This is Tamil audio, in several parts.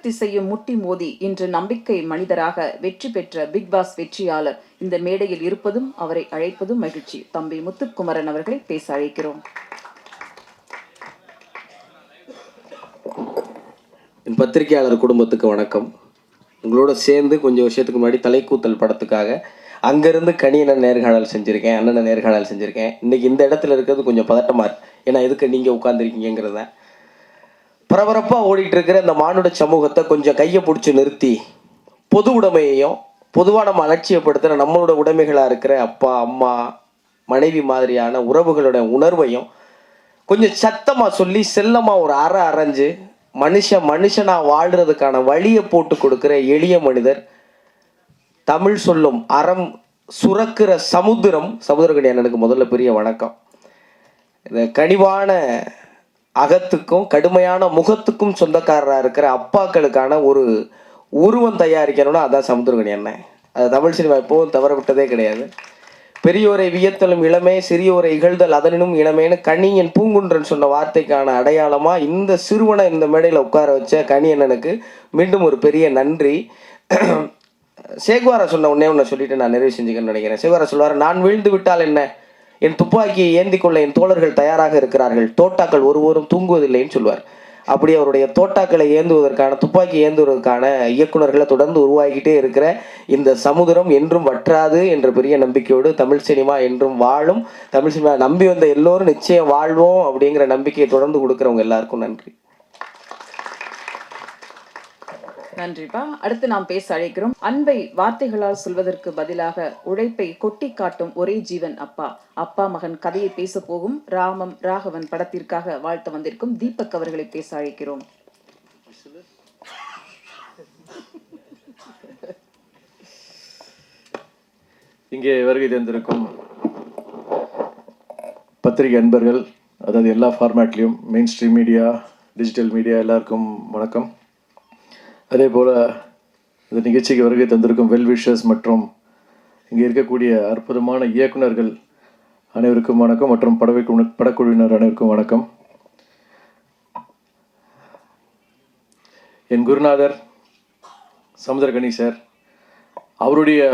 திசையும் முட்டி மோதி இன்று நம்பிக்கை மனிதராக வெற்றி பெற்ற பிக் பாஸ் வெற்றியாளர் இந்த மேடையில் இருப்பதும் அவரை அழைப்பதும் மகிழ்ச்சி. தம்பி முத்துக்குமரன் அவர்களை பேச அழைக்கிறோம். என் பத்திரிகையாளர் குடும்பத்துக்கு வணக்கம். உங்களோட சேர்ந்து கொஞ்சம் வருஷத்துக்கு முன்னாடி தலைக்கூத்தல் படத்துக்காக அங்கேருந்து கணியனை நேர்காணல் செஞ்சுருக்கேன், அண்ணனை நேர்காணல் செஞ்சுருக்கேன். இன்றைக்கி இந்த இடத்துல இருக்கிறது கொஞ்சம் பதட்டமாக இருக்கு. ஏன்னா எதுக்கு நீங்கள் உட்காந்துருக்கீங்கிறத பரபரப்பாக ஓடிட்டு இருக்கிற இந்த மானுட சமூகத்தை கொஞ்சம் கையை பிடிச்சி நிறுத்தி பொது உடைமையையும் பொதுவாக நம்ம அலட்சியப்படுத்துகிற நம்மளோட உடைமைகளாக இருக்கிற அப்பா அம்மா மனைவி மாதிரியான உறவுகளோட உணர்வையும் கொஞ்சம் சத்தமாக சொல்லி செல்லமாக ஒரு அரைஞ்சு மனுஷனாக வாழ்கிறதுக்கான வழியை போட்டு கொடுக்குற எளிய மனிதர், தமிழ் சொல்லும் அறம் சுரக்கிற சமுத்திரக்கணி அண்ணனுக்கு முதல்ல பெரிய வணக்கம். இந்த கனிவான அகத்துக்கும் கடுமையான முகத்துக்கும் சொந்தக்காரராக இருக்கிற அப்பாக்களுக்கான ஒரு உருவம் தயாரிக்கணும்னா அதான் சமுத்திரக்கணி அண்ணன். அது தமிழ் சினிமா எப்போவும் தவற விட்டதே கிடையாது. பெரியோரை வியத்தலும் இளமே, சிறியோரை இகழ்தல் அதனினும் இளமேன்னு கணியன் பூங்குன்றன் சொன்ன வார்த்தைக்கான அடையாளமாக இந்த சிறுவனை இந்த மேடையில் உட்கார வச்ச கனி அண்ணனுக்கு மீண்டும் ஒரு பெரிய நன்றி. சேகுவாரா சொன்ன ஒன்று சொல்லிட்டு நான் நிறைவு செஞ்சுக்கன்னு நினைக்கிறேன். சேகுவாரா சொல்வார், நான் வீழ்ந்து விட்டால் என்ன, என் துப்பாக்கியை ஏந்தி கொள்ள என் தோழர்கள் தயாராக இருக்கிறார்கள், தோட்டாக்கள் ஒருவரும் தூங்குவதில்லைன்னு சொல்வார். அப்படி அவருடைய தோட்டாக்களை ஏந்துவதற்கான, துப்பாக்கி ஏந்துவதற்கான இயக்குநர்களை தொடர்ந்து உருவாக்கிட்டே இருக்கிற இந்த சமுதிரம் என்றும் வற்றாது என்ற பெரிய நம்பிக்கையோடு தமிழ் சினிமா என்றும் வாழும். தமிழ் சினிமா நம்பி வந்த எல்லோரும் நிச்சயம் வாழ்வோம் அப்படிங்கிற நம்பிக்கையை தொடர்ந்து கொடுக்குறவங்க எல்லாருக்கும் நன்றி. நன்றிப்பா. அடுத்து நாம் பேச அழைக்கிறோம். அன்பை வார்த்தைகளால் சொல்வதற்கு பதிலாக உழைப்பை கொட்டி காட்டும் ஒரே ஜீவன் அப்பா. அப்பா மகன் கதையை பேச போகும் ராமம் ராகவன் படத்திற்காக வாழ்த்து வந்திருக்கும் தீபக் அவர்களை பேச அழைக்கிறோம். இங்கே வருகை தந்திருக்கும் பத்திரிகை அன்பர்கள், அதாவது எல்லா ஃபார்மேட்லேயும் mainstream media, digital media எல்லாருக்கும் வணக்கம். அதே போல் இந்த நிகழ்ச்சிக்கு வருகை தந்திருக்கும் வெல்விஷர்ஸ் மற்றும் இங்கே இருக்கக்கூடிய அற்புதமான இயக்குநர்கள் அனைவருக்கும் வணக்கம் மற்றும் படக்குழுவினர் அனைவருக்கும் வணக்கம். என் குருநாதர் சமுத்திரக்கணி சார், அவருடைய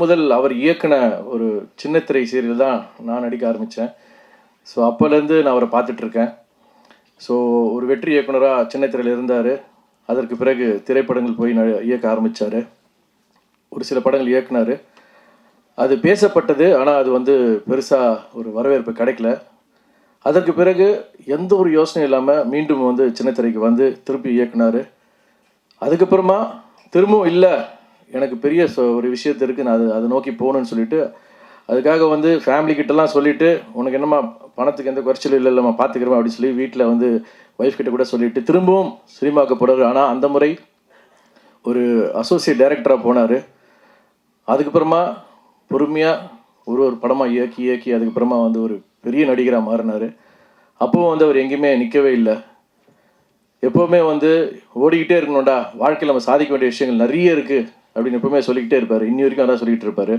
முதல் அவர் இயக்குன ஒரு சின்னத்திரை சீரியல் தான் நான் நடிக்க ஆரம்பித்தேன். ஸோ அப்போலேருந்து நான் அவரை பார்த்துட்ருக்கேன். ஸோ ஒரு வெற்றி இயக்குனராக சின்னத்திரையில் இருந்தார். அதற்கு பிறகு திரைப்படங்கள் போய் இயக்க ஆரம்பித்தார். ஒரு சில படங்கள் இயக்குனார். அது பேசப்பட்டது, ஆனால் அது பெருசாக ஒரு வரவேற்பு கிடைக்கல. அதற்கு பிறகு எந்த ஒரு யோசனையும் இல்லாமல் மீண்டும் சின்னத்திரைக்கு திருப்பி இயக்குனார். அதுக்கப்புறமா திரும்பவும் இல்லை, எனக்கு பெரிய ஒரு விஷயத்து இருக்குது, நான் அதை நோக்கி போகணுன்னு சொல்லிட்டு அதுக்காக ஃபேமிலிக்கிட்டலாம் சொல்லிவிட்டு, உனக்கு என்னம்மா பணத்துக்கு எந்த குறைச்சலும் இல்லைம்மா பார்த்துக்கிறோமா அப்படின்னு சொல்லி வீட்டில் ஒய்ஃப் கிட்ட கூட சொல்லிவிட்டு திரும்பவும் சினிமாவுக்கு போகிறாரு. ஆனால் அந்த முறை ஒரு அசோசியேட் டைரக்டராக போனார். அதுக்கப்புறமா பொறுமையாக ஒரு படமாக இயக்கி அதுக்கப்புறமா ஒரு பெரிய நடிகராக மாறினார். அப்போவும் அவர் எங்கேயுமே நிற்கவே இல்லை. எப்போவுமே ஓடிக்கிட்டே இருக்கணும்டா, வாழ்க்கையில் நம்ம சாதிக்க வேண்டிய விஷயங்கள் நிறைய இருக்குது அப்படின்னு எப்போவுமே சொல்லிக்கிட்டே இருப்பார். இன்னி வரைக்கும் அதான் சொல்லிக்கிட்டு இருப்பார்.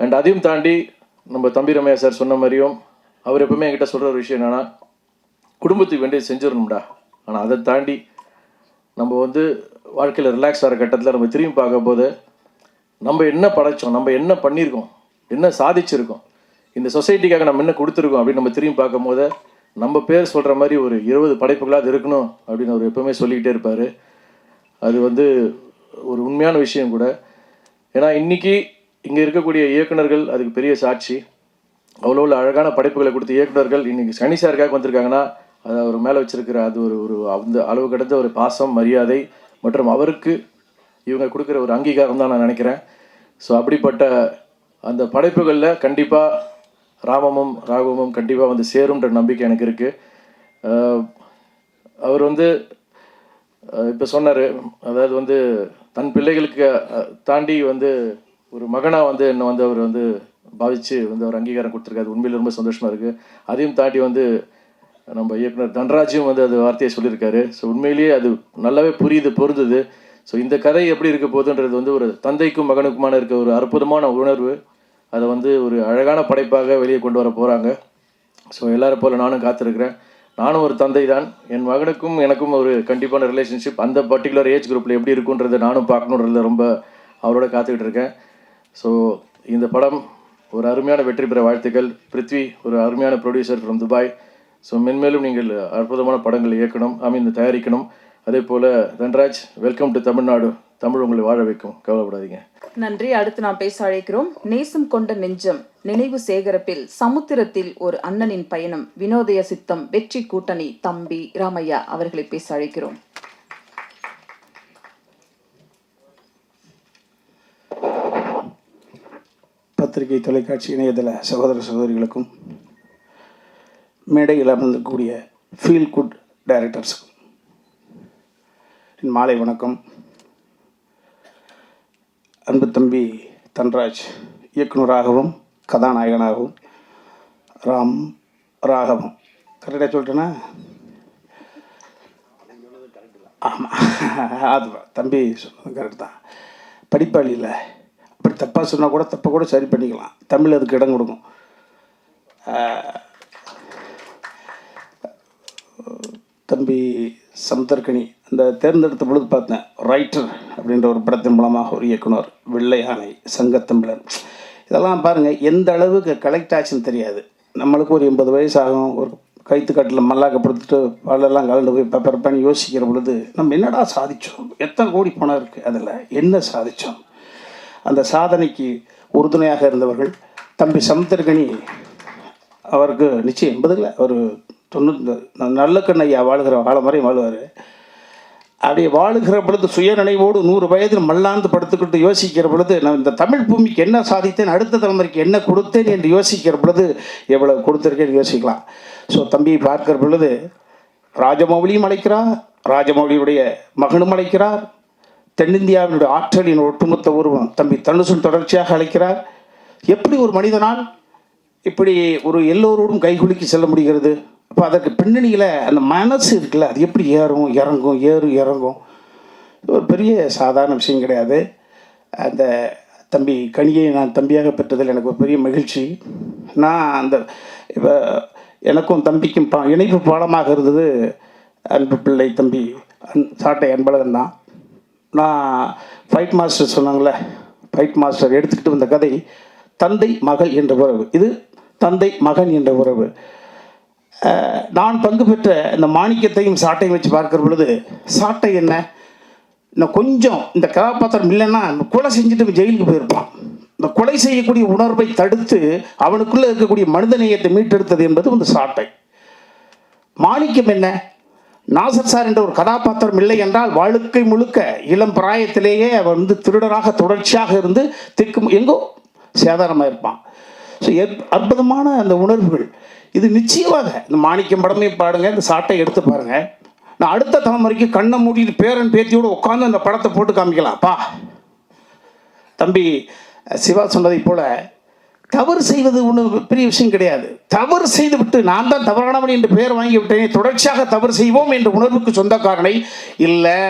அண்ட் அதையும் தாண்டி நம்ம தம்பி ரமேஷ் சார் சொன்ன மாதிரியும் அவர் எப்பவுமே என்கிட்ட சொல்கிற ஒரு விஷயம் என்னென்னா, குடும்பத்துக்கு வேண்டியது செஞ்சிடணும்டா, ஆனால் அதை தாண்டி நம்ம வாழ்க்கையில் ரிலாக்ஸ் ஆகிற கட்டத்தில் நம்ம திரும்பி பார்க்கும்போது நம்ம என்ன படைச்சோம், நம்ம என்ன பண்ணியிருக்கோம், என்ன சாதிச்சிருக்கோம், இந்த சொசைட்டிக்காக நம்ம என்ன கொடுத்துருக்கோம் அப்படின்னு நம்ம திரும்பி பார்க்கும்போது நம்ம பேர் சொல்கிற மாதிரி ஒரு 20 படைப்புகளாக இருக்கணும் அப்படின்னு அவர் எப்போவுமே சொல்லிக்கிட்டே இருப்பார். அது ஒரு உண்மையான விஷயம் கூட. ஏன்னா இன்றைக்கி இங்கே இருக்கக்கூடிய இயக்குநர்கள் அதுக்கு பெரிய சாட்சி. அவ்வளோ அழகான படைப்புகளை கொடுத்த இயக்குநர்கள் இன்றைக்கி சனி சாருக்காக வந்திருக்காங்கன்னா அது அவர் மேலே வச்சுருக்கிற அது ஒரு அந்த அளவு கடந்த ஒரு பாசம், மரியாதை மற்றும் அவருக்கு இவங்க கொடுக்குற ஒரு அங்கீகாரம் தான் நான் நினைக்கிறேன். ஸோ அப்படிப்பட்ட அந்த படைப்புகளில் கண்டிப்பாக ராமமும் ராகவமும் கண்டிப்பாக சேரும்ன்ற நம்பிக்கை எனக்கு இருக்குது. அவர் இப்போ சொன்னார், அதாவது தன் பிள்ளைகளுக்கு தாண்டி ஒரு மகனாக என்னை அவர் பாவித்து அவர் அங்கீகாரம் கொடுத்துருக்காரு. உண்மையில் ரொம்ப சந்தோஷமாக இருக்குது. அதையும் தாண்டி நம்ம இயக்குனர் தன்ராஜும் அது வார்த்தையை சொல்லியிருக்காரு. ஸோ உண்மையிலேயே அது நல்லாவே பொருந்தது. ஸோ இந்த கதை எப்படி இருக்க போகுதுன்றது ஒரு தந்தைக்கும் மகனுக்குமான இருக்க ஒரு அற்புதமான உணர்வு. அதை ஒரு அழகான படைப்பாக வெளியே கொண்டு வர போகிறாங்க. ஸோ எல்லாரும் போல் நானும் காத்திருக்கிறேன். நானும் ஒரு தந்தை தான். என் மகனுக்கும் எனக்கும் ஒரு கண்டிப்பான ரிலேஷன்ஷிப் அந்த பர்டிகுலர் ஏஜ் குரூப்பில் எப்படி இருக்குன்றதை நானும் பார்க்கணுன்றதுல ரொம்ப அவரோட காத்துக்கிட்டு இருக்கேன். ஸோ இந்த படம் ஒரு அருமையான வெற்றி பெற வாழ்த்துக்கள். பிருத்வி ஒரு அருமையான ப்ரொடியூசர் ஃப்ரம் துபாய். ஸோ மென்மேலும் நீங்கள் அற்புதமான படங்கள் இயக்கணும், தயாரிக்கணும். அதே போல் தன்ராஜ், வெல்கம் டு தமிழ்நாடு. தமிழ் உங்களை வாழ வைக்கும், கவலைப்படாதீங்க. நன்றி. அடுத்து நாம் பேச அழைக்கிறோம். நேசம் கொண்ட நெஞ்சம் நினைவு சேகரிப்பில் சமுத்திரத்தில் ஒரு அண்ணனின் பயணம் வினோதய சித்தம் வெற்றி கூட்டணி தம்பி ராமையா அவர்களை பேச அழைக்கிறோம். பத்திரிகை, தொலைக்காட்சி, இணையதள சகோதர சகோதரிகளுக்கும் மேடையில் அமர்ந்திருக்கக்கூடிய ஃபீல் குட் டைரக்டர்ஸுக்கும் என் மாலை வணக்கம். அன்பு தம்பி தன்ராஜ் இயக்குனராகவும் கதாநாயகனாகவும், ராம் ராகவம் கரெக்டாக சொல்லிட்டேன்னா? ஆமாம், அது தம்பி சொன்னது கரெக்ட் தான். படிப்பாளி இல்லை, அப்படி தப்பாக சொன்னால் கூட தப்பை கூட சரி பண்ணிக்கலாம். தமிழ் அதுக்கு இடம் கொடுக்கும். தம்பி சமுத்திரக்கனி அந்த தேர்ந்தெடுத்த பொழுது பார்த்தேன். ரைட்டர் அப்படின்ற ஒரு படத்தின் மூலமாக ஒரு இயக்குனர், வெள்ளை யானை, சங்கத்தமிழன், இதெல்லாம் பாருங்கள் எந்த அளவுக்கு கலெக்ட் ஆச்சுன்னு தெரியாது. நம்மளுக்கு ஒரு 80 வயசு ஆகும், ஒரு கைத்துக்காட்டில் மல்லாக்கப்படுத்திட்டு பாலெல்லாம் கலந்து போய் பேப்பர் பண்ணி யோசிக்கிற பொழுது நம்ம என்னடா சாதித்தோம், எத்தனை கோடி பணம் இருக்குது, அதில் என்ன சாதித்தோம், அந்த சாதனைக்கு உறுதுணையாக இருந்தவர்கள் தம்பி சமுத்திரக்கனி அவருக்கு நிச்சயம் 80 ஒரு 90 நல்ல கண்ணையா வாழ்கிற வாழ மாதிரி வாழ்வார். அப்படியே வாழுகிற பொழுது சுயநினைவோடு 100 வயதில் மல்லாந்து படுத்துக்கிட்டு யோசிக்கிற பொழுது நான் இந்த தமிழ் பூமிக்கு என்ன சாதித்தேன், அடுத்த தலைமுறைக்கு என்ன கொடுத்தேன் என்று யோசிக்கிற பொழுது எவ்வளவு கொடுத்துருக்கேன்னு யோசிக்கலாம். ஸோ தம்பியை பார்க்கிற பொழுது ராஜமௌலியும் அழைக்கிறார், ராஜமௌலியுடைய மகனும் அழைக்கிறார், தென்னிந்தியாவினுடைய ஆற்றலின் ஒட்டுமொத்த உருவம் தம்பி தனுசும் தொடர்ச்சியாக அழைக்கிறார். எப்படி ஒரு மனிதனால் இப்படி ஒரு எல்லோரோடும் கைகுலுக்கி செல்ல முடிகிறது? அப்போ அதற்கு பின்னணியில் அந்த மனசு இருக்குல்ல, அது எப்படி ஏறும் இறங்கும் இறங்கும், ஒரு பெரிய சாதாரண விஷயம் கிடையாது. அந்த தம்பி கனியை நான் தம்பியாக பெற்றதில் எனக்கு ஒரு பெரிய மகிழ்ச்சி. நான் அந்த இப்போ எனக்கும் தம்பிக்கும் இணைப்பு பாலமாக இருந்தது அன்பு பிள்ளை தம்பி சாட்டை அன்பழகன் தான். நான் ஃபைட் மாஸ்டர் சொன்னாங்களே, ஃபைட் மாஸ்டர் எடுத்துக்கிட்டு வந்த கதை தந்தை மகள் என்ற உறவு. இது தந்தை மகன் என்ற உறவு. நான் பங்கு பெற்ற இந்த மாணிக்கத்தையும் சாட்டையும் வச்சு பார்க்குற பொழுது சாட்டை என்ன, இன்னும் கொஞ்சம் இந்த கதாபாத்திரம் இல்லைன்னா கொலை செஞ்சுட்டு ஜெயிலுக்கு போயிருப்பான். இந்த கொலை செய்யக்கூடிய உணர்வை தடுத்து அவனுக்குள்ளே இருக்கக்கூடிய மனிதநேயத்தை மீட்டெடுத்தது என்பது இந்த சாட்டை. மாணிக்கம் என்ன, நாசர் சார் என்ற ஒரு கதாபாத்திரம் இல்லை என்றால் வாழ்க்கை முழுக்க இளம் பிராயத்திலேயே அவன் திருடராக தொடர்ச்சியாக இருந்து எங்கோ சேதாரமாக இருப்பான். ஸோ அற்புதமான அந்த உணர்வுகள் இது நிச்சயமாக இந்த மாணிக்கம் படமே பாருங்கள், இந்த சாட்டை எடுத்து பாருங்கள். நான் அடுத்த தலைமுறைக்கு கண்ணை மூடிட்டு பேரன் பேத்தியோடு உட்காந்து அந்த படத்தை போட்டு காமிக்கலாம்ப்பா. தம்பி சிவா சொன்னதை போல தவறு செய்வது ஒன்றும் பெரிய விஷயம் கிடையாது. தவறு செய்து விட்டு நான் தான் தவறானவன் என்று பெயர் வாங்கி விட்டேனே, தொடர்ச்சியாக தவறு செய்வோம் என்ற உணர்வுக்கு சொந்தக்காரனை இல்லை,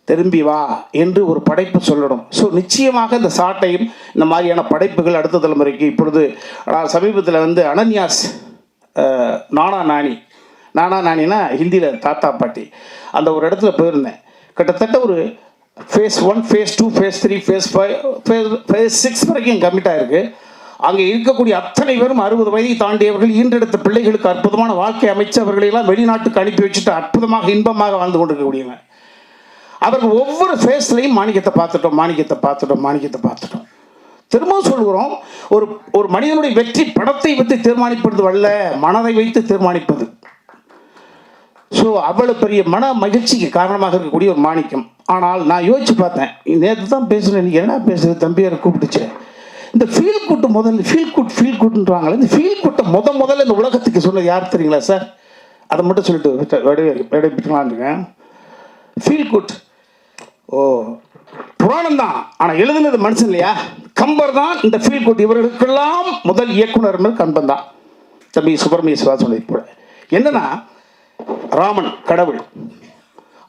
திரும்பி வா என்று ஒரு படைப்பு சொல்லணும். ஸோ நிச்சயமாக இந்த சாட்டையும் இந்த மாதிரியான படைப்புகள் அடுத்த தலைமுறைக்கு இப்பொழுது சமீபத்தில் அனன்யாஸ் நானா நானினா ஹிந்தியில் தாத்தா பாட்டி அந்த ஒரு இடத்துல போயிருந்தேன். கிட்டத்தட்ட ஒரு phase 1, phase 2, phase 3, phase 5, phase 6 வரைக்கும் கம்மிட்டாக இருக்குது. அங்கே இருக்கக்கூடிய அத்தனை பேரும் 60 வயதை தாண்டியவர்கள், ஈன்றெடுத்த பிள்ளைகளுக்கு அற்புதமான வாழ்க்கை அமைச்சு அவர்களெல்லாம் வெளிநாட்டுக்கு அனுப்பி வச்சுட்டு அற்புதமாக இன்பமாக வாழ்ந்து கொண்டிருக்கக்கூடியவங்க. அவர்கள் ஒவ்வொரு ஃபேஸ்லையும் மாணிக்கத்தை பார்த்துட்டோம். திரும்ப சொல்கிறோம், ஒரு மனிதனுடைய வெற்றி படத்தை வைத்து தீர்மானிப்பது அல்ல, மனதை வைத்து தீர்மானிப்பது. ஸோ அவ்வளவு பெரிய மன மகிழ்ச்சிக்கு காரணமாக இருக்கக்கூடிய ஒரு மாணிக்கம். ஆனால் நான் யோசிச்சு பார்த்தேன், நேற்று தான் பேசுகிறேன், நீ என்ன பேசுகிறது தம்பியாரை கூப்பிடுச்சேன். இந்த ஃபீல் குட்ன்றாங்களே, இந்த ஃபீல் குட்டை முதல்ல இந்த உலகத்துக்கு சொன்னது யார் தெரியுங்களா சார்? அதை மட்டும் சொல்லிட்டு விடைபெற்றுலான்ருக்கேன். ஃபீல் குட் புராணம் தான், ஆனால் எழுதுனது மனுஷன் இல்லையா? கம்பர் தான் இந்த ஃபீல் குட். இவர்களுக்கெல்லாம் முதல் இயக்குனர் கம்பன் தான். தம்பி சுப்பிரமணிய சிவா சொன்னது போல என்னன்னா, ராமன் கடவுள்,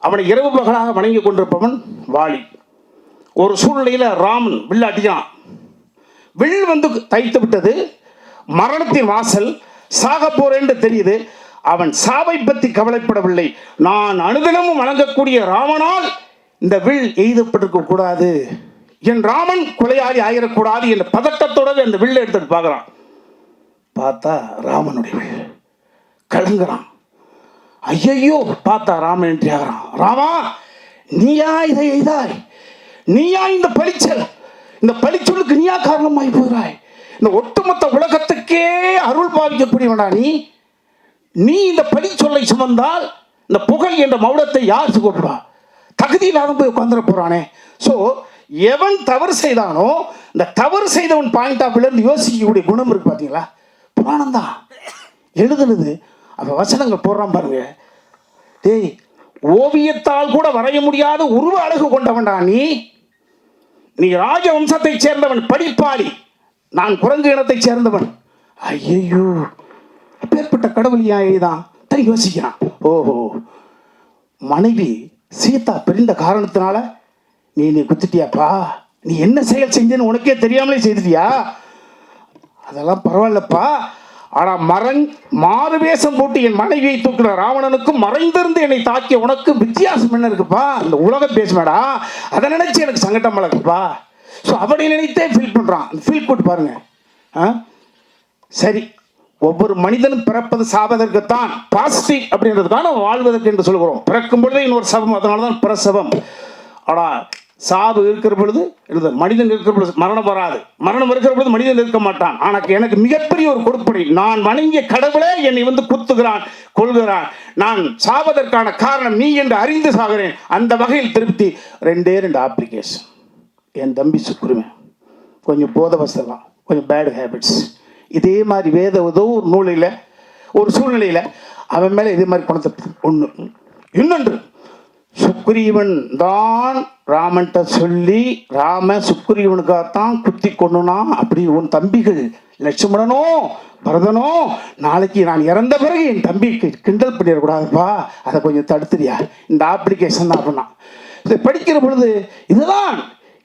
அவனை இரவு பகலாக வணங்கி கொண்டிருப்பவன் வாலி. ஒரு சூழ்நிலையில் ராமன் வில் அடித்தான், வில் தைத்து விட்டது, மரணத்தின் வாசல், சாக போறேன்னு தெரியுது. அவன் சாவை பற்றி கவலைப்படவில்லை. நான் அனுதினமும் வணங்கக்கூடிய ராமனால் இந்த வில் எய்தப்பட்டிருக்க கூடாது, என் ராமன் கொலையாளி ஆயிடக்கூடாது என்ற பதட்டத்தோடவே அந்த வில்லை எடுத்துட்டு பார்க்குறான். பார்த்தா ராமனுடைய வில் கலங்குறான். ஐயையோ, பார்த்தா ராமன் என்று ஆகிறான். ராமா, நீயா இதை எய்தாய்? நீயா இந்த பழிச்சல், இந்த பழிச்சொல்லுக்கு நீயா காரணமாகி போகிறாய்? இந்த ஒட்டுமொத்த உலகத்துக்கே அருள் பாவிக்கக்கூடியவனா நீ இந்த பழிச்சொல்லை சுமந்தால் இந்த புகழ் என்ற மௌனத்தை யார் சுகப்படுவா? தகுதி இல்லாத போய் உட்காந்துட போறானே. ஸோ எவன் தவறு செய்தானோ இந்த தவறு செய்தவன் பாயிண்ட் ஆஃப் வியூலேருந்து யோசிக்கக்கூடிய குணம் இருக்கு. பார்த்தீங்களா, புராணம் தான் எழுதுனது. அவன் வசனங்கள் போடுறான் பாருங்க. டேய், ஓவியத்தால் கூட வரைய முடியாத உருவ அழகு கொண்டவன்டா நீ ராஜவம்சத்தை சேர்ந்தவன், படிப்பாளி. நான் குரங்கு இனத்தை சேர்ந்தவன். ஐயோ, அப்பேற்பட்ட கடவுள் தான் தனி யோசிக்கிறான். ஓஹோ, மனைவி சீதா பிரிந்த காரணத்தினால நீ குத்திட்டியாப்பா? நீ என்ன செயல் செஞ்சேன்னு உனக்கே தெரியாமலே செய்துட்டியா? அதெல்லாம் பரவாயில்லப்பா. ஆனால் மாறு வேஷம் போட்டு என் மனைவியை தூக்கின ராவணனுக்கும் மறைந்திருந்து என்னை தாக்கிய உனக்கு வித்தியாசம் என்ன இருக்குப்பா? இந்த உலகம் பேசுமேடா, அதை நினைச்சு எனக்கு சங்கடம் இருக்குப்பா. ஸோ அப்படி நினைத்தே ஃபீல் பண்ணுறான். ஃபீல் போட்டு பாருங்க. சரி, ஒவ்வொரு மனிதனும் பிறப்பது சாவதற்குத்தான், பாசிட்டிவ் அப்படின்றதுக்கான வாழ்வதற்கு என்று சொல்கிறோம். பிறக்கும் பொழுது இன்னொரு சபம், அதனால தான் பிரசவம். ஆனால் சாவு இருக்கிற பொழுது மனிதன் இருக்கிற பொழுது மரணம் வராது, மரணம் இருக்கிற பொழுது மனிதன் இருக்க மாட்டான். ஆனால் எனக்கு மிகப்பெரிய ஒரு கொடுப்படி, நான் வணங்கிய கடவுளே என்னை குத்துகிறான், கொள்கிறான். நான் சாவதற்கான காரணம் நீ என்று அறிந்து சாகிறேன். அந்த வகையில் திருப்தி. 2 அப்ளிகேஷன். என் தம்பி சுக்குருமே, கொஞ்சம் போத வசலாம், கொஞ்சம் பேட் ஹேபிட்ஸ். இதே மாதிரி ஏதோ ஒரு நூலில் ஒரு சூழ்நிலையில் அவன் மேலே இதே மாதிரி குணத்தை ஒன்று. இன்னொன்று, சுக்ரீவன் தான் ராமன்கிட்ட சொல்லி ராம சுக்ரீவனுக்காகத்தான் குத்தி கொண்டுனா அப்படி உன் தம்பிகள் லட்சுமணனோ பரதனோ நாளைக்கு நான் இறந்த பிறகு என் தம்பிக்கு கிண்டல் பண்ணிடக்கூடாதுப்பா, அதை கொஞ்சம் தடுத்துறியா? இந்த அப்ளிகேஷன் தான் அப்படின்னா இதை படிக்கிற பொழுது இதுதான்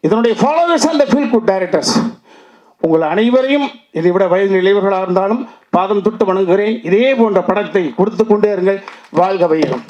இதனுடைய followers and feel good directors. உங்கள் அனைவரையும் இதை விட வயது இளையவர்களாக இருந்தாலும் பாதம் தொட்டு வணங்குகிறேன். இதே போன்ற படத்தை கொடுத்து கொண்டே இருங்கள். வாழ்க வையகம்.